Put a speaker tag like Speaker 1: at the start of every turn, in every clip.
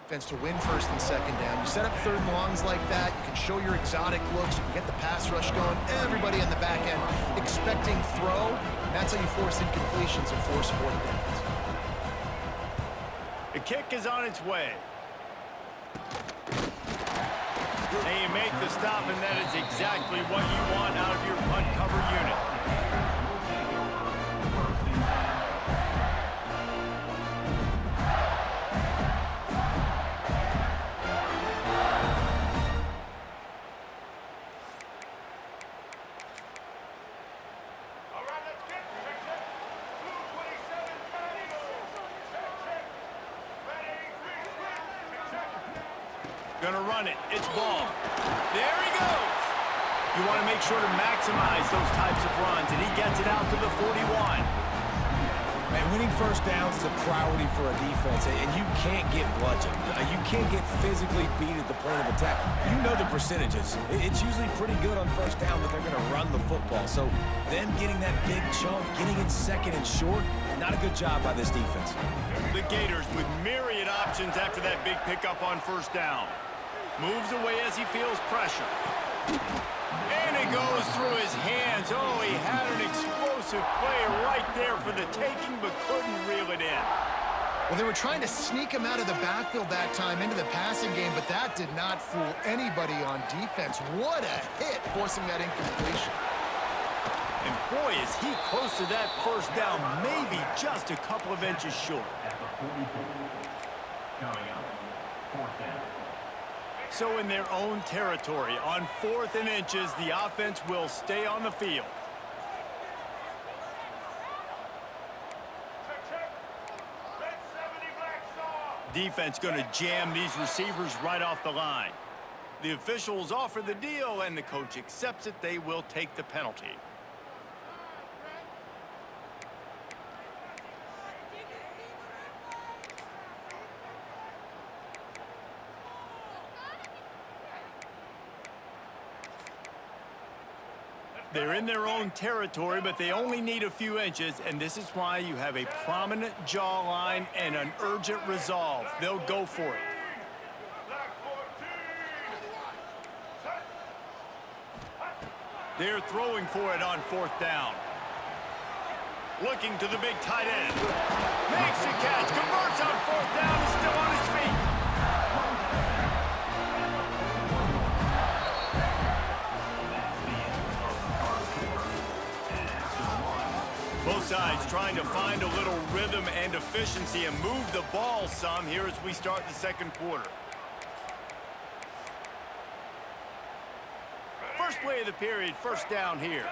Speaker 1: defense to win first and second down. You set up third and longs like that, you can show your exotic looks, you can get the pass rush going, everybody in the back end expecting throw. That's how you force incompletions and force fourth downs.
Speaker 2: The kick is on its way. And you make the stop, and that is exactly what you want out of your punt cover unit. Gonna run it. It's ball. There he goes. You want to make sure to maximize those types of runs, and he gets it out to the 41.
Speaker 3: Man, winning first downs is a priority for a defense, and you can't get bludgeoned. You can't get physically beat at the point of attack. You know the percentages. It's usually pretty good on first down that they're going to run the football. So them getting that big chunk, getting it second and short, not a good job by this defense.
Speaker 2: The Gators with myriad options after that big pickup on first down. Moves away as he feels pressure. And it goes through his hands. Oh, he had an explosive play right there for the taking, but couldn't reel it in.
Speaker 1: Well, they were trying to sneak him out of the backfield that time into the passing game, but that did not fool anybody on defense. What a hit, forcing that incompletion.
Speaker 2: And boy, is he close to that first down, maybe just a couple of inches short. So in their own territory, on 4th and inches, the offense will stay on the field. Defense going to jam these receivers right off the line. The officials offer the deal, and the coach accepts it. They will take the penalty. They're in their own territory, but they only need a few inches, and this is why you have a prominent jawline and an urgent resolve. They'll go for it. They're throwing for it on 4th down. Looking to the big tight end. Makes the catch, converts on 4th down, is still on his feet. Both sides trying to find a little rhythm and efficiency and move the ball some here as we start the second quarter. First play of the period, first down here.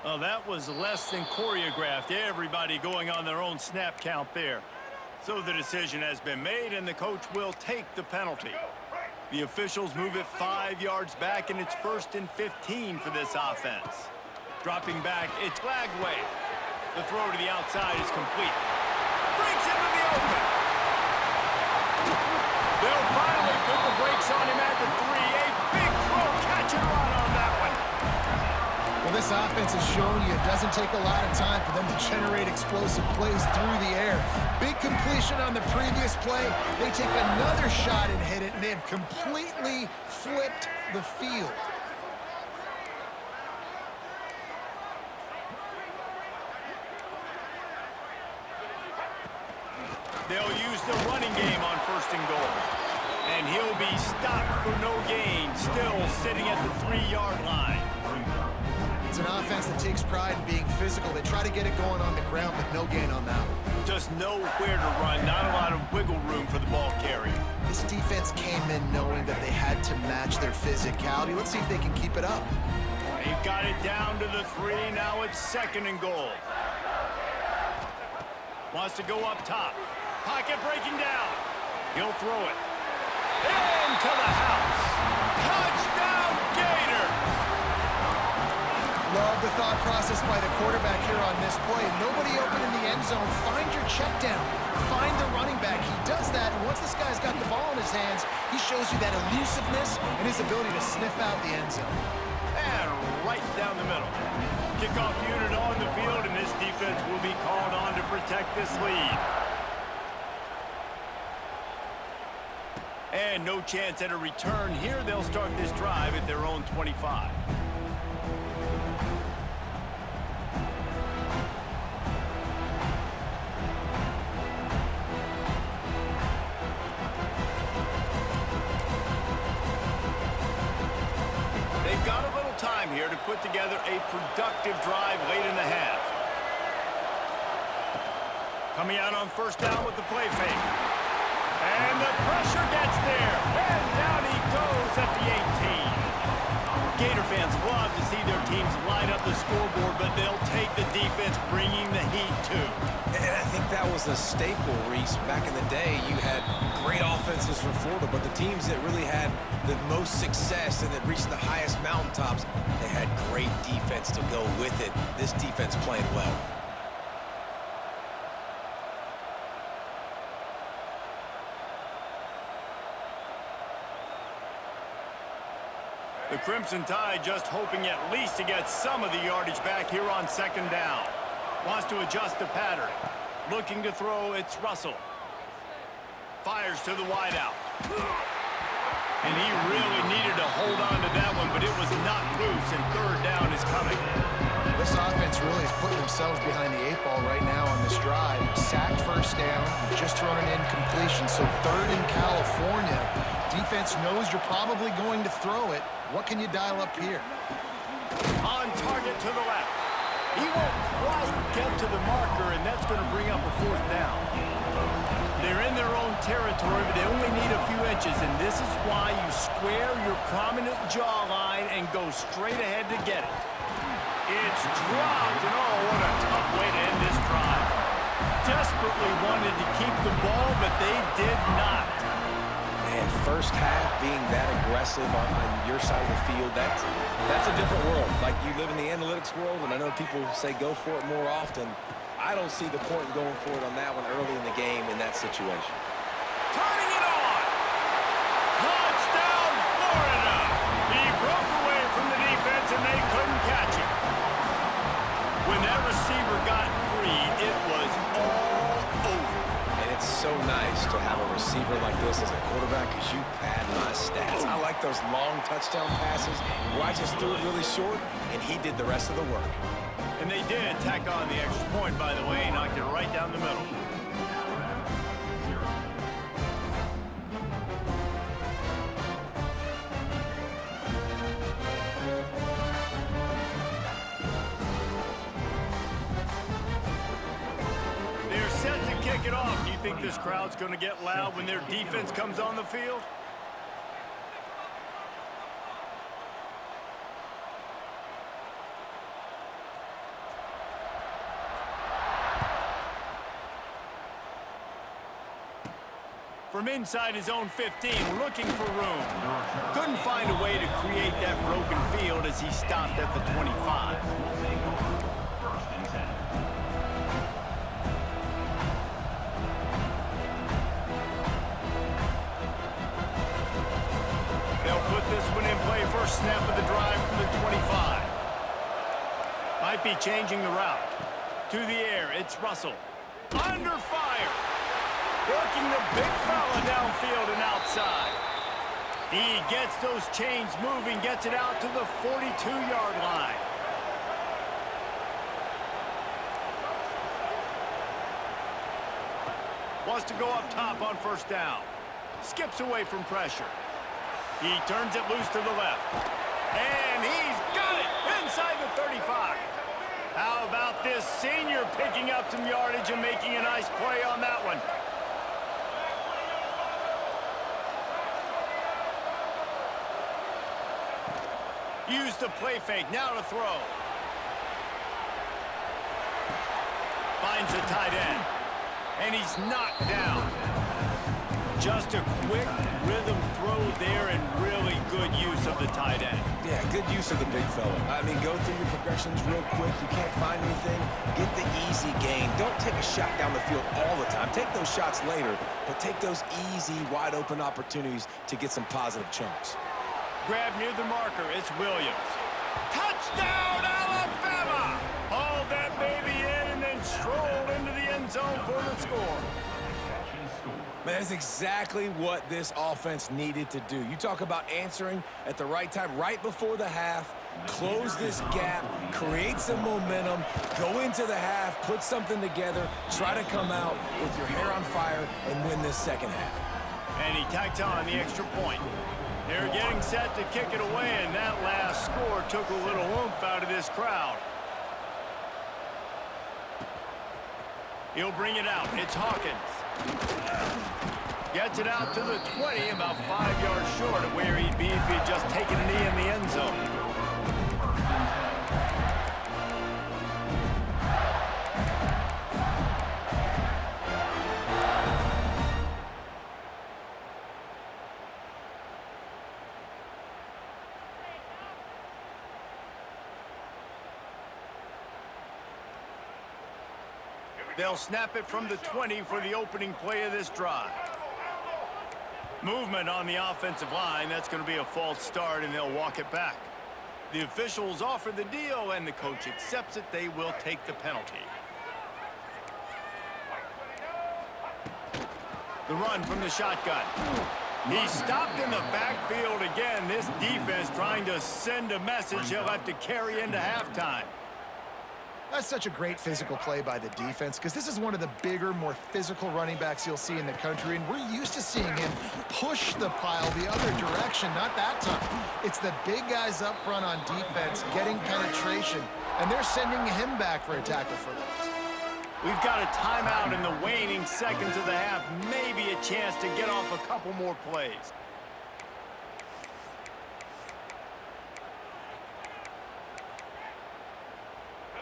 Speaker 2: Well, that was less than choreographed. Everybody going on their own snap count there. So the decision has been made, and the coach will take the penalty. The officials move it 5 yards back, and it's 1st and 15 for this offense. Dropping back, it's Lagway. The throw to the outside is complete. Breaks into the open. They'll finally put the brakes on him at the 3. A big throw, catch and run on that one.
Speaker 1: Well, this offense has shown you it doesn't take a lot of time for them to generate explosive plays through the air. Big completion on the previous play. They take another shot and hit it, and they've completely flipped the field.
Speaker 2: They'll use the running game on 1st and goal. And he'll be stopped for no gain, still sitting at the 3-yard line.
Speaker 1: It's an offense that takes pride in being physical. They try to get it going on the ground, but no gain on that one.
Speaker 2: Just nowhere to run, not a lot of wiggle room for the ball carrier.
Speaker 1: This defense came in knowing that they had to match their physicality. Let's see if they can keep it up.
Speaker 2: They've got it down to the 3. Now it's 2nd and goal. Wants to go up top. Pocket breaking down. He'll throw it. Into the house. Touchdown, Gators!
Speaker 1: Love the the thought process by the quarterback here on this play. Nobody open in the end zone. Find your check down. Find the running back. He does that, and once this guy's got the ball in his hands, he shows you that elusiveness and his ability to sniff out the end zone.
Speaker 2: And right down the middle. Kickoff unit on the field, and this defense will be called on to protect this lead. And no chance at a return here. They'll start this drive at their own 25. They've got a little time here to put together a productive drive late in the half. Coming out on first down with the play fake. And the pressure gets there. And down he goes at the 18. Gator fans love to see their teams light up the scoreboard, but they'll take the defense bringing the heat too.
Speaker 3: And I think that was a staple, Reese. Back in the day, you had great offenses for Florida, but the teams that really had the most success and that reached the highest mountaintops, they had great defense to go with it. This defense playing well.
Speaker 2: The Crimson Tide just hoping at least to get some of the yardage back here on second down. Wants to adjust the pattern. Looking to throw, it's Russell. Fires to the wideout. And he really needed to hold on to that one, but it was not loose, and third down is coming.
Speaker 1: This offense really is putting themselves behind the 8 ball right now on this drive. Sacked first down, just thrown an incompletion, so third in California. Defense knows you're probably going to throw it. What can you dial up here?
Speaker 2: On target to the left. He won't quite get to the marker, and that's going to bring up a fourth down. They're in their own territory, but they only need a few inches, and this is why you square your prominent jawline and go straight ahead to get it. It's dropped, and oh, what a tough way to end this drive. Desperately wanted to keep the ball, but they did not.
Speaker 3: Man, first half being that aggressive on your side of the field, that's a different world. Like, you live in the analytics world, and I know people say go for it more often. I don't see the point in going for it on that one early in the game in that situation.
Speaker 2: Turning it on! Touchdown, Florida! He broke away from the defense, and they couldn't catch him. When that receiver got free, it was all over.
Speaker 3: And it's so nice to have a receiver like this as a quarterback because you pad my stats. I like those long touchdown passes where I just threw it really short, and he did the rest of the work.
Speaker 2: And they did tack on the extra point, by the way, knocked it right down the middle. They're set to kick it off. Do you think this crowd's going to get loud when their defense comes on the field? From inside his own 15, looking for room. Couldn't find a way to create that broken field as he stopped at the 25. They'll put this one in play. First snap of the drive from the 25. Might be changing the route. To the air, it's Russell. Under fire. Working the big fella downfield and outside. He gets those chains moving, gets it out to the 42-yard line. Wants to go up top on first down. Skips away from pressure. He turns it loose to the left. And he's got it inside the 35. How about this senior picking up some yardage and making a nice play on that one? Use the play fake, now to throw. Finds the tight end. And he's knocked down. Just a quick rhythm throw there and really good use of the tight end.
Speaker 3: Yeah, good use of the big fella. I mean, go through your progressions real quick. You can't find anything, get the easy gain. Don't take a shot down the field all the time. Take those shots later, but take those easy, wide-open opportunities to get some positive chunks.
Speaker 2: Grab near the marker. It's Williams. Touchdown, Alabama! Hauled that baby in and then strolled into the end zone for the score.
Speaker 3: Man, that's exactly what this offense needed to do. You talk about answering at the right time, right before the half, close this gap, create some momentum, go into the half, put something together, try to come out with your hair on fire and win this second half.
Speaker 2: And he tacked on the extra point. They're getting set to kick it away, and that last score took a little oomph out of this crowd. He'll bring it out. It's Hawkins. Gets it out to the 20, about 5 yards short of where he'd be if he'd just taken a knee in the end zone. They'll snap it from the 20 for the opening play of this drive. Movement on the offensive line. That's going to be a false start, and they'll walk it back. The officials offer the deal, and the coach accepts it. They will take the penalty. The run from the shotgun. He stopped in the backfield again. This defense trying to send a message he'll have to carry into halftime.
Speaker 1: That's such a great physical play by the defense because this is one of the bigger, more physical running backs you'll see in the country, and we're used to seeing him push the pile the other direction. Not that time. It's the big guys up front on defense getting penetration, and they're sending him back for a tackle for loss.
Speaker 2: We've got a timeout in the waning seconds of the half. Maybe a chance to get off a couple more plays.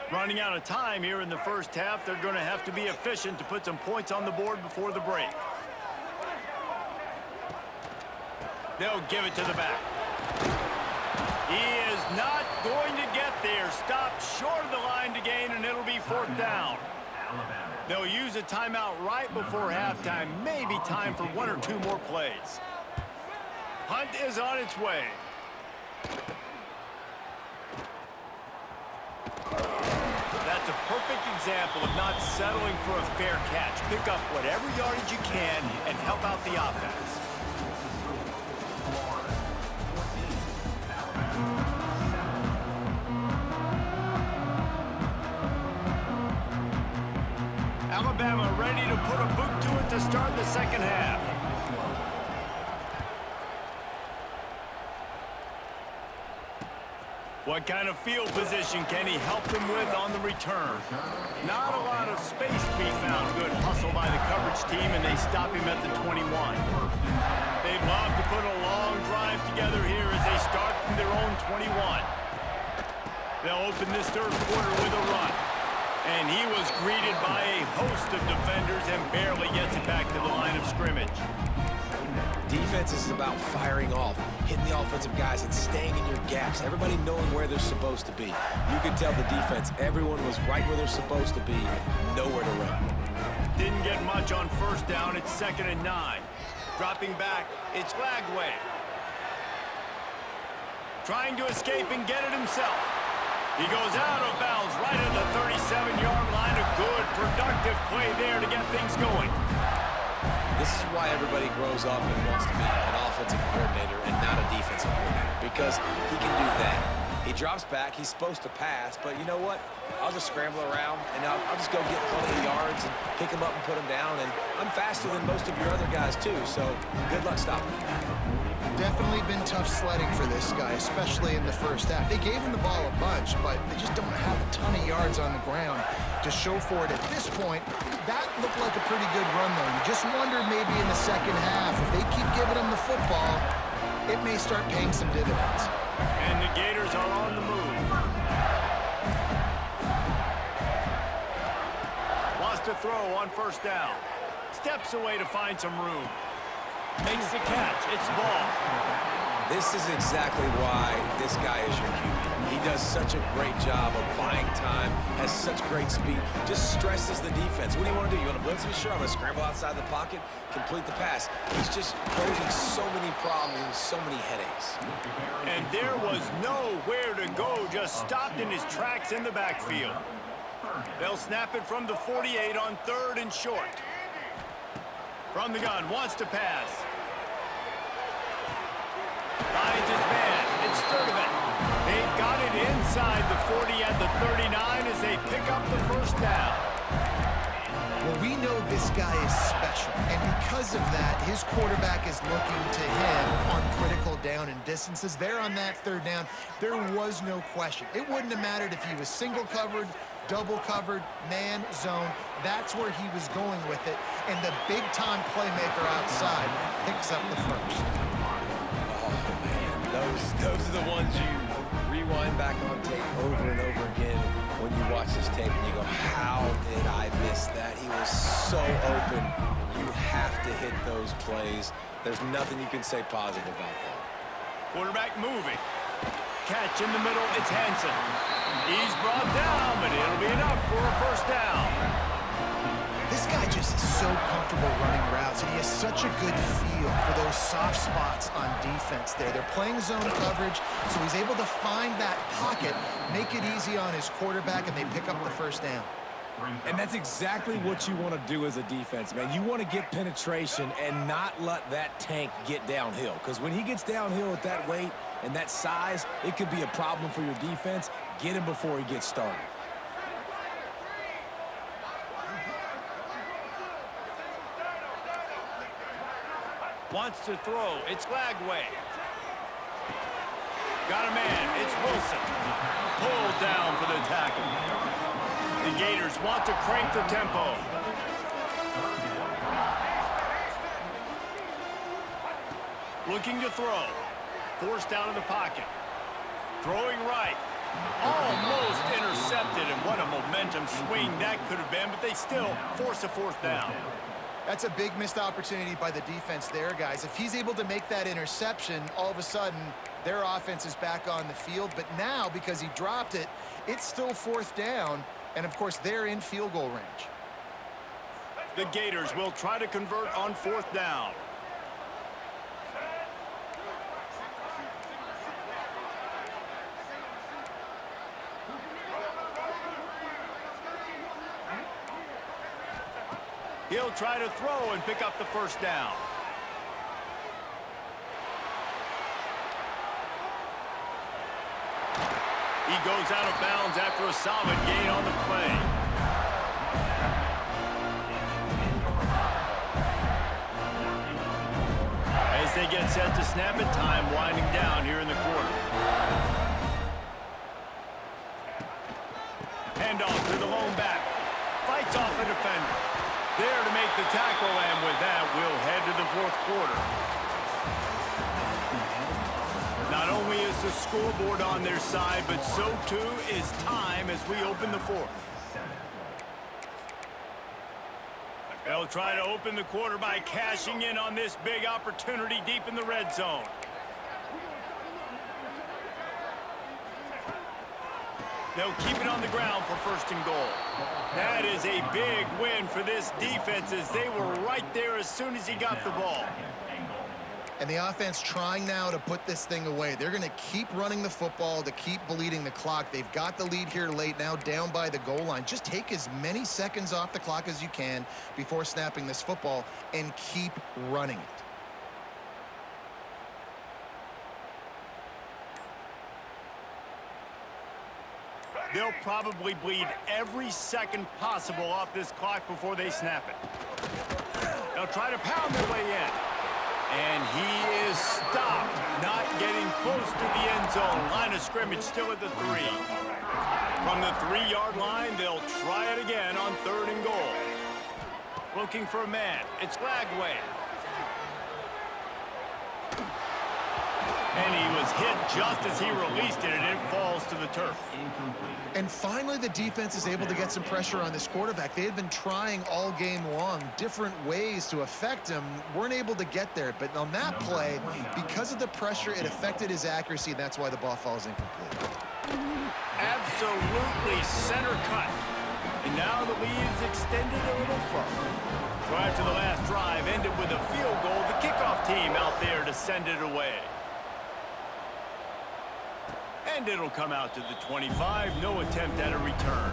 Speaker 2: Running out of time here in the first half. They're going to have to be efficient to put some points on the board before the break. They'll give it to the back. He is not going to get there. Stopped short of the line to gain, and it'll be fourth down. They'll use a timeout right before halftime. Maybe time for one or two more plays. Hunt is on its way. That's a perfect example of not settling for a fair catch. Pick up whatever yardage you can and help out the offense. Alabama ready to put a boot to it to start the second half. What kind of field position can he help them with on the return? Not a lot of space to be found. Good hustle by the coverage team, and they stop him at the 21. They'd love to put a long drive together here as they start from their own 21. They'll open this third quarter with a run. And he was greeted by a host of defenders and barely gets it back to the line of scrimmage.
Speaker 3: Defense is about firing off, hitting the offensive guys and staying in your gaps, everybody knowing where they're supposed to be. You could tell the defense, everyone was right where they're supposed to be, nowhere to run.
Speaker 2: Didn't get much on first down. It's 2nd and 9. Dropping back, it's Lagway. Trying to escape and get it himself. He goes out of bounds right at the 37-yard line. A good, productive play there to get things going.
Speaker 3: This is why everybody grows up and wants to be an offensive coordinator and not a defensive coordinator, because he can do that. He drops back, he's supposed to pass, but you know what? I'll just scramble around, and I'll just go get plenty of yards and pick him up and put him down, and I'm faster than most of your other guys too, so good luck stopping me.
Speaker 1: Definitely been tough sledding for this guy, especially in the first half. They gave him the ball a bunch, but they just don't have a ton of yards on the ground to show for it at this point. That looked like a pretty good run, though. You just wondered maybe in the second half, if they keep giving him the football, it may start paying some dividends.
Speaker 2: And the Gators are on the move. Lost a throw on first down. Steps away to find some room. Makes the catch. It's ball.
Speaker 3: This is exactly why this guy is your QB. He does such a great job of buying time, has such great speed, just stresses the defense. What do you want to do? You want to blitz me? Sure, I'm going to scramble outside the pocket, complete the pass. He's just posing so many problems, so many headaches.
Speaker 2: And there was nowhere to go, just stopped in his tracks in the backfield. They'll snap it from the 48 on 3rd and short. From the gun, wants to pass. Finds his man. It's Sturdivant. They've got it inside the 40 at the 39 as they pick up the first down.
Speaker 1: Well, we know this guy is special, and because of that, his quarterback is looking to him on critical down and distances. There on that 3rd down, there was no question. It wouldn't have mattered if he was single covered, double covered, man, zone. That's where he was going with it, and the big-time playmaker outside picks up the first.
Speaker 3: Those are the ones you rewind back on tape over and over again when you watch this tape and you go, how did I miss that? He was so open. You have to hit those plays. There's nothing you can say positive about that.
Speaker 2: Quarterback moving. Catch in the middle. It's Hansen. He's brought down, but it'll be enough for a first down.
Speaker 1: This guy just is so comfortable running routes, and he has such a good feel for those soft spots on defense there. They're playing zone coverage, so he's able to find that pocket, make it easy on his quarterback, and they pick up the first down.
Speaker 3: And that's exactly what you want to do as a defense, man. You want to get penetration and not let that tank get downhill, because when he gets downhill at that weight and that size, it could be a problem for your defense. Get him before he gets started.
Speaker 2: Wants to throw. It's Lagway. Got a man. It's Wilson. Pulled down for the tackle. The Gators want to crank the tempo. Looking to throw. Forced out of the pocket. Throwing right. Almost intercepted, and what a momentum swing that could have been, but they still force a 4th down.
Speaker 1: That's a big missed opportunity by the defense there, guys. If he's able to make that interception, all of a sudden, their offense is back on the field. But now, because he dropped it, it's still 4th down, and, of course, they're in field goal range.
Speaker 2: The Gators will try to convert on 4th down. He'll try to throw and pick up the first down. He goes out of bounds after a solid gain on the play. As they get set to snap it, time winding down here in the quarter. Handoff to the lone back. Fights off the defender. There to make the tackle, and with that, we'll head to the 4th quarter. Not only is the scoreboard on their side, but so too is time as we open the 4th. They'll try to open the quarter by cashing in on this big opportunity deep in the red zone. They'll keep it on the ground for 1st and goal. That is a big win for this defense as they were right there as soon as he got the ball.
Speaker 1: And the offense trying now to put this thing away. They're going to keep running the football to keep bleeding the clock. They've got the lead here late, now down by the goal line. Just take as many seconds off the clock as you can before snapping this football and keep running it.
Speaker 2: They'll probably bleed every second possible off this clock before they snap it. They'll try to pound their way in. And he is stopped, not getting close to the end zone. Line of scrimmage still at the 3. From the 3-yard line, they'll try it again on 3rd and goal. Looking for a man. It's Lagway. And he was hit just as he released it, and it falls to the turf.
Speaker 1: And finally, the defense is able to get some pressure on this quarterback. They had been trying all game long, different ways to affect him, weren't able to get there. But on that play, because of the pressure, it affected his accuracy, and that's why the ball falls incomplete.
Speaker 2: Absolutely center cut. And now the lead is extended a little further. So after the last drive ended with a field goal, the kickoff team out there to send it away. And it'll come out to the 25. No attempt at a return.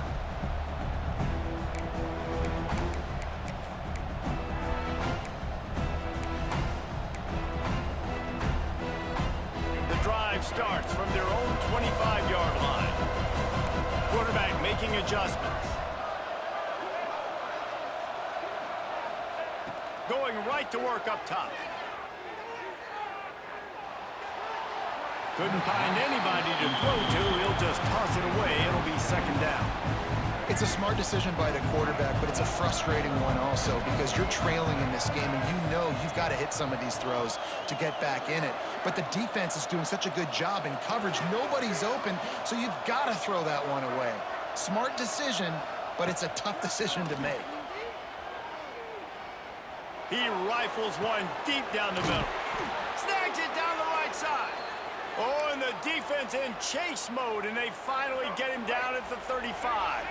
Speaker 2: The drive starts from their own 25-yard line. Quarterback making adjustments. Going right to work up top. Couldn't find anybody to throw to. He'll just toss it away. It'll be second down.
Speaker 1: It's a smart decision by the quarterback, but it's a frustrating one also because you're trailing in this game, and you know you've got to hit some of these throws to get back in it. But the defense is doing such a good job in coverage. Nobody's open, so you've got to throw that one away. Smart decision, but it's a tough decision to make.
Speaker 2: He rifles one deep down the middle. Snags it down the right side. Oh, and the defense in chase mode, and they finally get him down at the 35.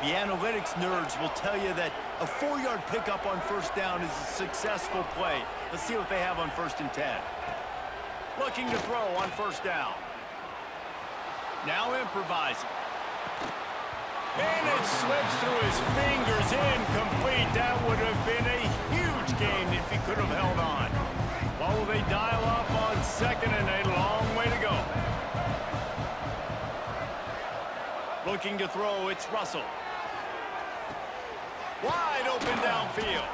Speaker 2: The analytics nerds will tell you that a 4-yard pickup on first down is a successful play. Let's see what they have on 1st and 10. Looking to throw on first down. Now improvising. And it slips through his fingers, incomplete. That would have been a huge gain if he could have held on. Well, will they dial up on 2nd and a long way to go? Looking to throw, it's Russell. Wide open downfield.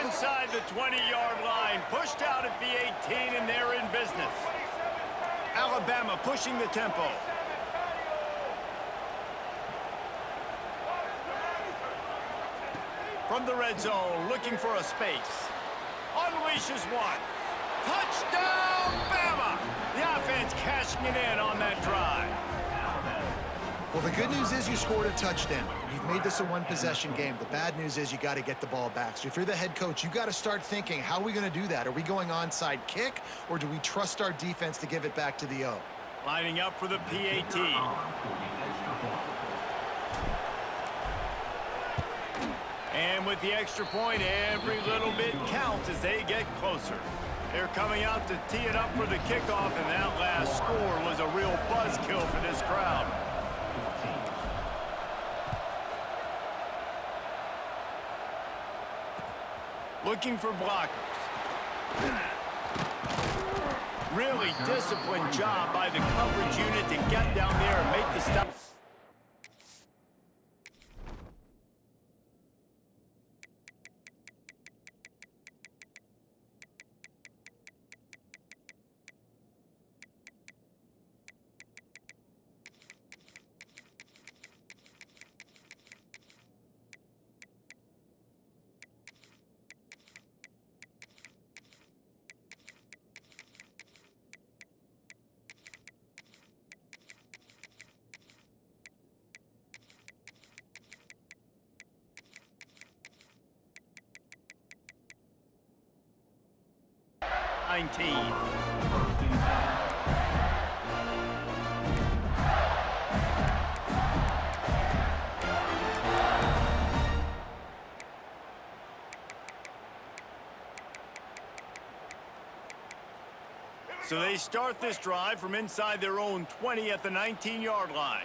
Speaker 2: Inside the 20-yard line, pushed out at the 18, and they're in business. Alabama pushing the tempo. From the red zone, looking for a space. Unleashes one. Touchdown, Bama! The offense cashing it in on that drive.
Speaker 1: Well, the good news is you scored a touchdown. You've made this a one-possession game. The bad news is you got to get the ball back. So if you're the head coach, you got to start thinking, how are we going to do that? Are we going onside kick, or do we trust our defense to give it back to the O?
Speaker 2: Lining up for the PAT. And with the extra point, every little bit counts as they get closer. They're coming out to tee it up for the kickoff, and that last score was a real buzzkill for this crowd. Looking for blockers. Really disciplined job by the coverage unit to get down there and make the stop. So they start this drive from inside their own 20 at the 19-yard line.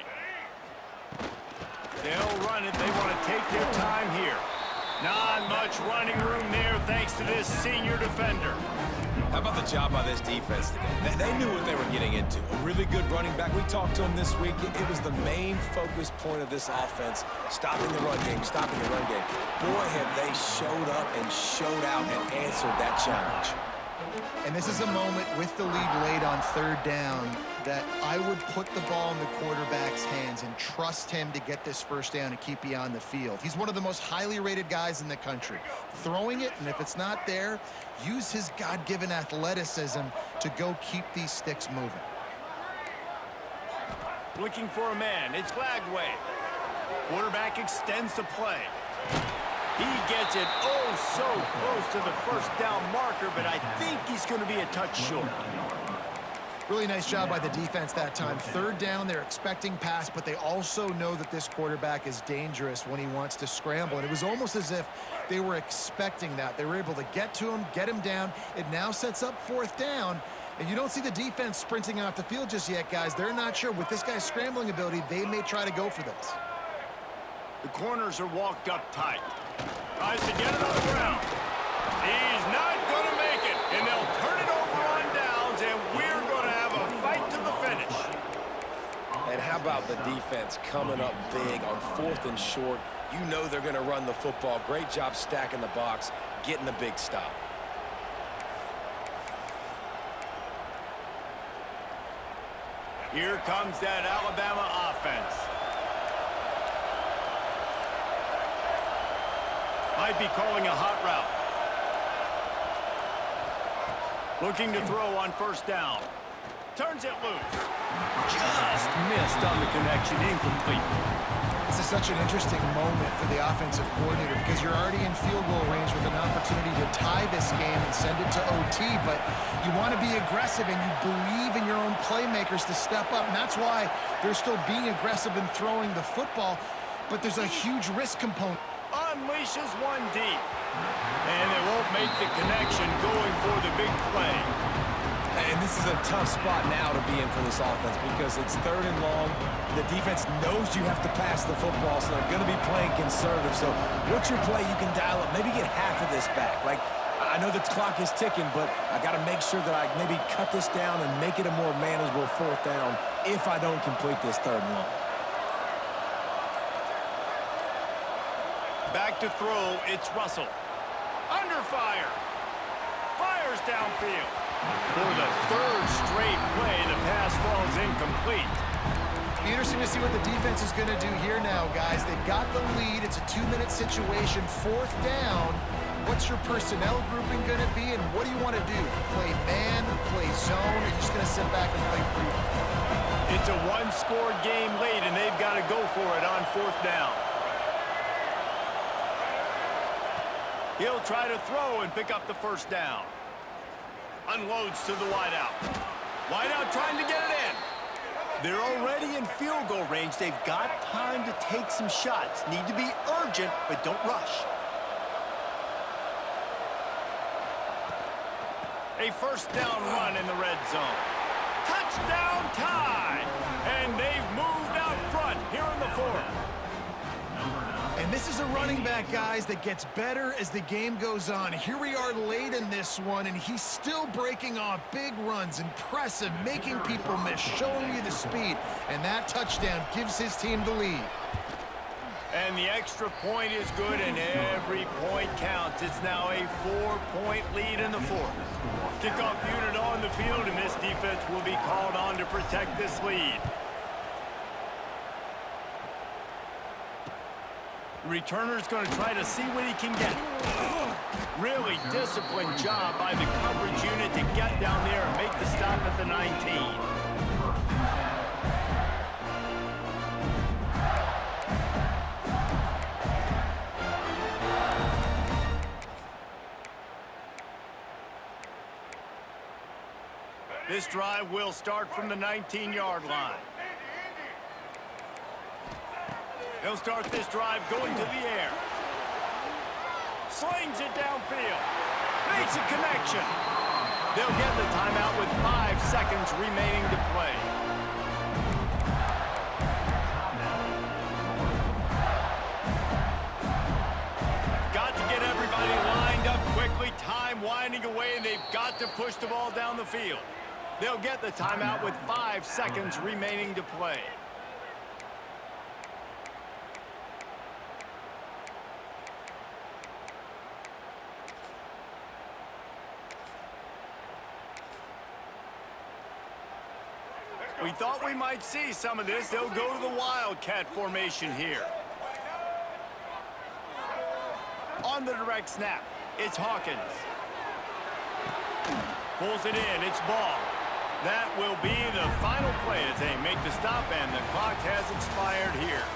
Speaker 2: They'll run it. They want to take their time here. Not much running room there thanks to this senior defender.
Speaker 3: How about the job by this defense today? They knew what they were getting into. A really good running back. We talked to him this week. It was the main focus point of this offense, stopping the run game, stopping the run game. Boy, have they showed up and showed out and answered that challenge.
Speaker 1: And this is a moment with the lead late on 3rd down that I would put the ball in the quarterback's hands and trust him to get this first down and keep you on the field. He's one of the most highly rated guys in the country. Throwing it, and if it's not there, use his God-given athleticism to go keep these sticks moving.
Speaker 2: Looking for a man. It's Lagway. Quarterback extends the play. He gets it oh so close to the first down marker, but I think he's going to be a touch short.
Speaker 1: Really nice job by the defense that time. Third down, they're expecting pass, but they also know that this quarterback is dangerous when he wants to scramble. And it was almost as if they were expecting that. They were able to get to him, get him down. It now sets up fourth down. And you don't see the defense sprinting off the field just yet, guys. They're not sure. With this guy's scrambling ability, they may try to go for this.
Speaker 2: The corners are walked up tight. Tries to get it on the ground. He's not going to make it. And they'll turn it over on downs, and we're going to have a fight to the finish.
Speaker 3: And how about the defense coming up big on 4th and short? You know they're going to run the football. Great job stacking the box, getting the big stop.
Speaker 2: Here comes that Alabama offense. Might be calling a hot route. Looking to throw on first down. Turns it loose. Just missed on the connection. Incomplete.
Speaker 1: This is such an interesting moment for the offensive coordinator because you're already in field goal range with an opportunity to tie this game and send it to OT, but you want to be aggressive and you believe in your own playmakers to step up, and that's why they're still being aggressive in throwing the football, but there's a huge risk component.
Speaker 2: Unleashes one deep. And they won't make the connection going for the big play.
Speaker 3: And this is a tough spot now to be in for this offense because it's 3rd and long. The defense knows you have to pass the football, so they're going to be playing conservative. So what's your play you can dial up? Maybe get half of this back. Like, I know the clock is ticking, but I got to make sure that I maybe cut this down and make it a more manageable 4th down if I don't complete this 3rd and long.
Speaker 2: Back to throw, it's Russell. Under fire. Fires downfield. For the 3rd straight play, the pass falls incomplete.
Speaker 1: Be interesting to see what the defense is going to do here now, guys. They've got the lead. It's a 2-minute situation. 4th down. What's your personnel grouping going to be, and what do you want to do? Play man, play zone, or are you just going to sit back and play preview?
Speaker 2: It's a one-score game late, and they've got to go for it on 4th down. He'll try to throw and pick up the first down. Unloads to the wideout. Wideout trying to get it in. They're already in field goal range. They've got time to take some shots. Need to be urgent, but don't rush. A first down run in the red zone. Touchdown tie! And they've moved out front here in the 4th.
Speaker 1: And this is a running back, guys, that gets better as the game goes on. Here we are late in this one, and he's still breaking off big runs. Impressive, making people miss, showing you the speed. And that touchdown gives his team the lead.
Speaker 2: And the extra point is good, and every point counts. It's now a 4-point lead in the 4th. Kickoff unit on the field, and this defense will be called on to protect this lead. Returner's going to try to see what he can get. Really disciplined job by the coverage unit to get down there and make the stop at the 19. This drive will start from the 19-yard line. He'll start this drive going to the air. Slings it downfield. Makes a connection. They'll get the timeout with 5 seconds remaining to play. Got to get everybody lined up quickly. Time winding away, and they've got to push the ball down the field. They'll get the timeout with 5 seconds remaining to play. We thought we might see some of this. They'll go to the Wildcat formation here. On the direct snap, it's Hawkins. Pulls it in, it's ball. That will be the final play as they make the stop, and the clock has expired here.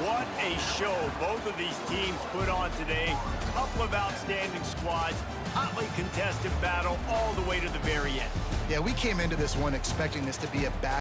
Speaker 2: What a show both of these teams put on today. Couple of outstanding squads, hotly contested battle all the way to the very end.
Speaker 1: Yeah, we came into this one expecting this to be a battle.